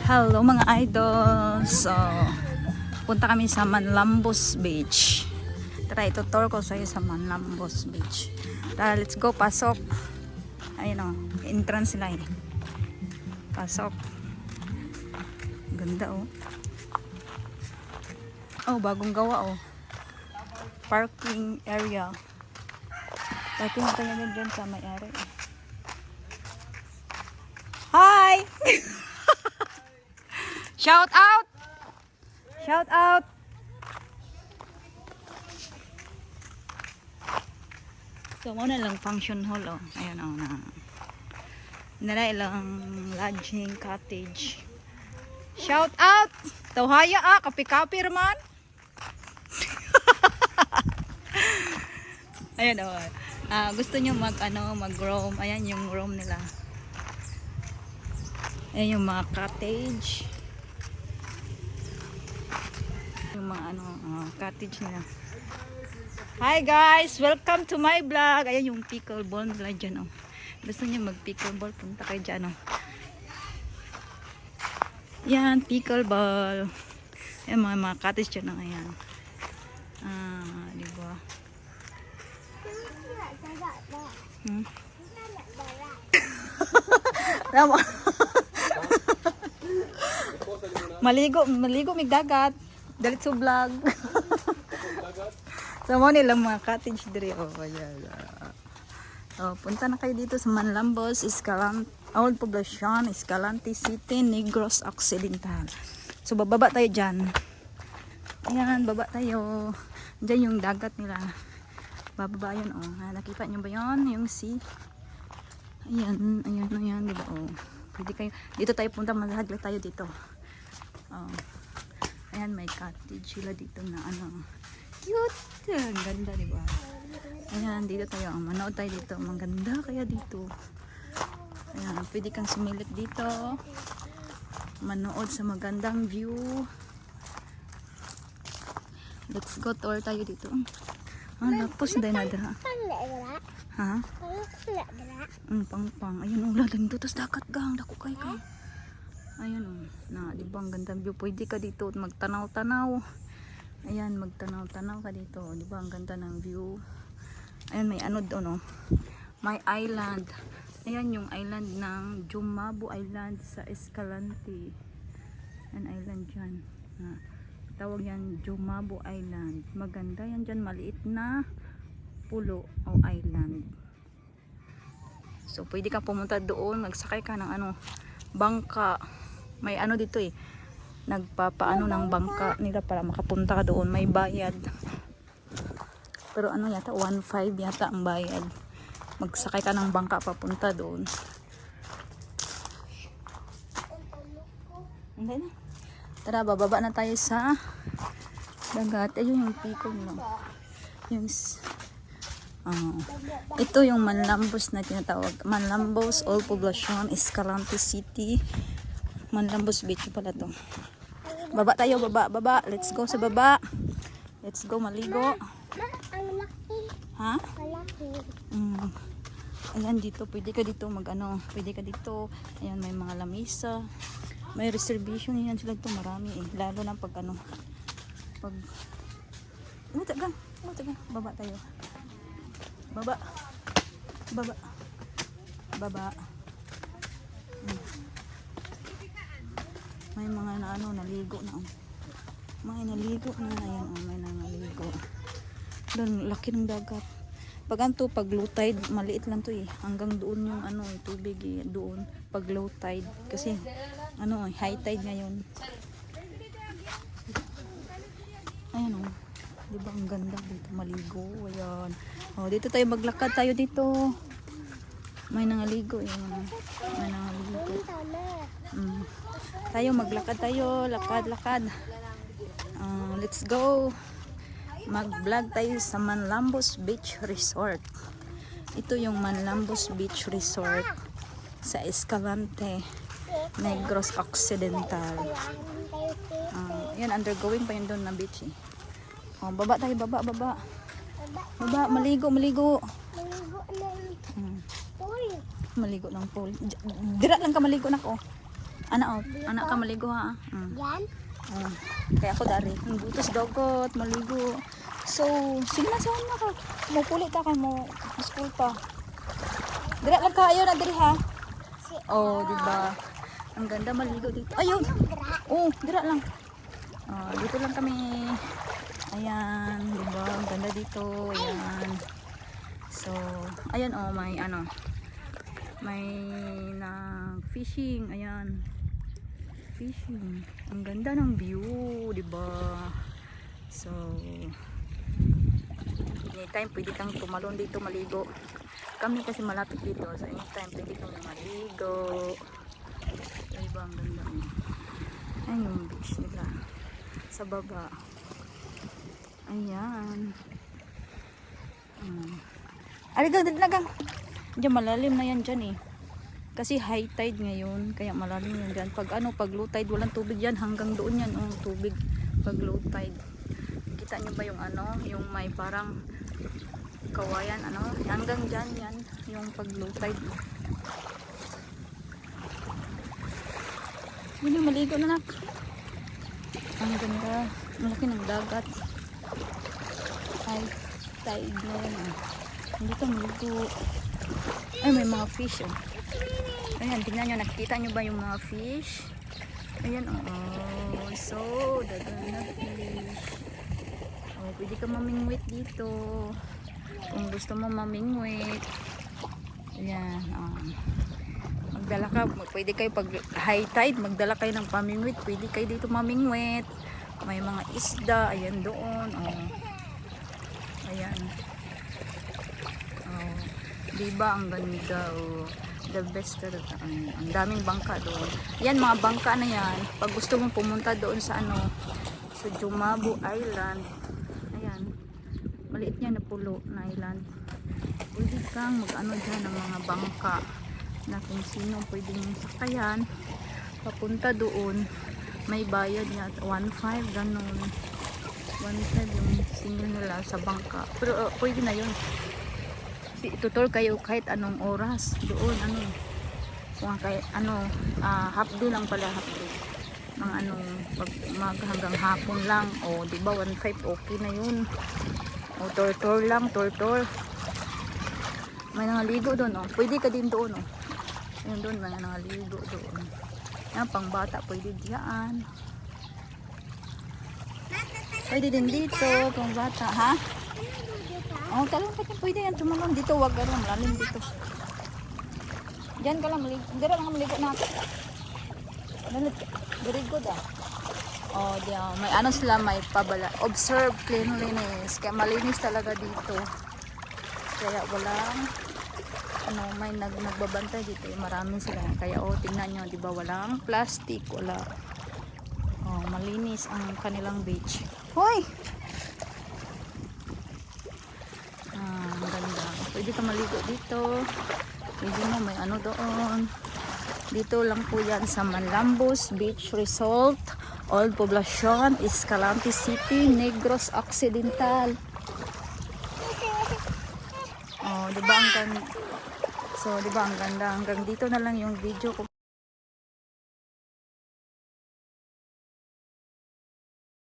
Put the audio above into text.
Hello mga idol. So, punta kami sa Manlambos Beach. Tara, itutur ko sa iyo sa Manlambos Beach. Tara, let's go. Pasok. Ayun o, entrance nila eh. Pasok. Ganda oh. Oh, bagong gawa oh. Parking area. Dati na tayo dyan sa may area. Hi! Shout out! Shout out! So, muna lang function hall oh. Ayan oh na. Nara ilang lodging cottage. Shout out! Tawhaya ah, kapi-kapi raman. Ayan oh. Gusto nyo mag-roam. Ayan yung room nila. Ayan yung mga cottage. Yung mga cottage nila. Hi guys! Welcome to my vlog. Ayan yung pickleball nila dyan oh. Gusto nyo mag-pickleball, punta kayo dyan oh. Yan, pickleball. Ayan mga cottage dyan oh. Ayan. Diba? Tama. Maligo mig dagat. Dalit sa vlog. So mo nilang mga cottage dire oh. Ayan. Punta na kayo dito sa Manlambos, Old Poblacion, Escalante City, Negros Occidental. So bababa tayo dyan. Ayan, baba tayo. Diyan yung dagat nila. Bababa yun oh. Nakita nyo ba yun? Yung sea. Ayan, diba oh. Pwede kayo. Dito tayo punta, maghagla tayo dito. Oh. Ayan, may cottage sila dito na cute. Ang ganda, diba? Ayan, dito tayo. Manood tayo dito. Maganda kaya dito. Ayan, pwede kang sumilip dito. Manood sa magandang view. Let's go tour tayo dito. Lapos na dahil ha? Pang. Ayun, ulalang dito. Tapos dagat gang. Dako kayo ka. Ayun, diba ang gandang view. Pwede ka dito magtanaw-tanaw. Ayan, magtanaw-tanaw ka dito. Diba ang ganda ng view. Ayan, may doon, oh. May island. Ayan yung island ng Jumabo Island sa Escalante. Ayan, island dyan. Tawag yan Jumabo Island. Maganda yan dyan. Maliit na pulo o island. So, pwede ka pumunta doon. Magsakay ka ng bangka. May dito eh. Nagpapaano ng bangka nila para makapunta ka doon. May bayad. Pero yata 1.5 yata ang bayad. Magsakay ka ng bangka papunta doon. Okay na. Tara, bababa na tayo sa dagat. Ayun yung piko nyo. Ito yung Manlambos na tinatawag. Manlambos, Old Poblacion, Escalante City. Manlambos Beach pala to. Baba tayo, baba. Let's go sa baba. Let's go maligo. Ha? Ayan dito, pwede ka dito pwede ka dito. Ayan, may mga lamisa. May reservation yan sila ito, marami eh. Lalo na pag baba tayo. Baba. May mga naligo na oh. May naligo na yan oh, may naligo. Doon, laki ng dagat. Pag low tide, maliit lang to eh. Hanggang doon yung tubig eh, doon. Pag low tide. Kasi, high tide ngayon. Ayan oh. Diba ang ganda dito, maligo. Ayan. Oh, dito tayo maglakad tayo dito. May nangaligo eh. May nangaligo. Tayo maglakad tayo. Lakad. Let's go. Mag-vlog tayo sa Manlambos Beach Resort. Ito yung Manlambos Beach Resort sa Escalante, Negros Occidental. Yan, undergoing pa yun doon na beach eh. Baba tayo, baba. Maligo. Maligo ng pool. Dira lang ka maligo na ko. Ana, oh. Ana ka maligo ha. Yan? Oh. Kaya ako dari. Ang butos dagat, maligo. So, sige na saan na ka. Mupuli ta ka mo. School pa. Dira lang ka. Ayaw na diri ha. Oh, di ba? Ang ganda maligo dito. Ayun. Oh, dira lang. Dito lang kami. Ayan, di ba? Ang ganda dito. Ayan. So, ayan oh, may ano. May fishing. Ayan. Fishing. Ang ganda ng view, di ba? So, anytime pwede kang tumalon dito maligo. Kami kasi malapit dito, so anytime pwede kang maligo. Di ba ang ganda mo? Ayan yung beach nila sa baba. Ayan. Aligang, dalagang. Diyan malalim na yan dyan eh. Kasi high tide ngayon, kaya malalim yan dyan. Pag low tide, walang tubig yan. Hanggang doon yan, tubig. Pag low tide. Kita nyo ba yung yung may parang kawayan, hanggang dyan yan, yung pag low tide. Yun yung maligo na nak. Ang ganda. Malaki ng dagat. High tide na yan. Hindi ka maligo. Ay, may mga fish oh. Ayan, tingnan nyo, nakikita nyo ba yung mga fish? Ayan, oh, so, dagan na fish. Oh, pwede ka mamingwit dito. Kung gusto mo mamingwit. Ayan, magdala ka, pwede kayo pag high tide, magdala kayo ng pamingwit. Pwede kayo dito mamingwit. May mga isda, ayan doon, oh. Ayan. Oh, diba ang ganda, oh. The best talaga. Ang daming bangka doon. Yan, mga bangka na yan. Pag gusto mong pumunta doon sa sa Jumabu Island. Ayan. Maliit niya na pulo na island. Pwede kang mag dyan ng mga bangka na kung sino pwedeng sakayan. Papunta doon. May bayad niya. 1.5 ganun. 1.5 yung singil nila sa bangka. Pero pwede na yun. Tutor kayo kahit anong oras doon kung kahit half day lang pala, half day ng pag hanggang hapon lang, di ba 1.5 okay na yun. Tour lang, tour may nangaligo doon, pwede ka din doon, yun doon may nangaligo doon. Yan, pang bata pwede diyan, pwede din dito pang bata ha. Talong pa din, pwede yan tumalon dito, wag malalim dito. Diyan ka lang maligo, dito lang maligo natin. Very good diyan, may sila, may pabala, observe cleanliness, kaya malinis talaga dito. Kaya walang may nagbabantay dito, marami sila. Kaya tingnan nyo, di ba walang plastic, wala. Malinis ang kanilang beach. Hoy! Ganda. Pwede ka maligo dito. Pwede mo may doon. Dito lang po yan sa Manlambos Beach Resort, Old Poblacion, Escalante City, Negros Occidental. Diba ang ganda? So, diba ang ganda? Hanggang dito na lang yung video ko.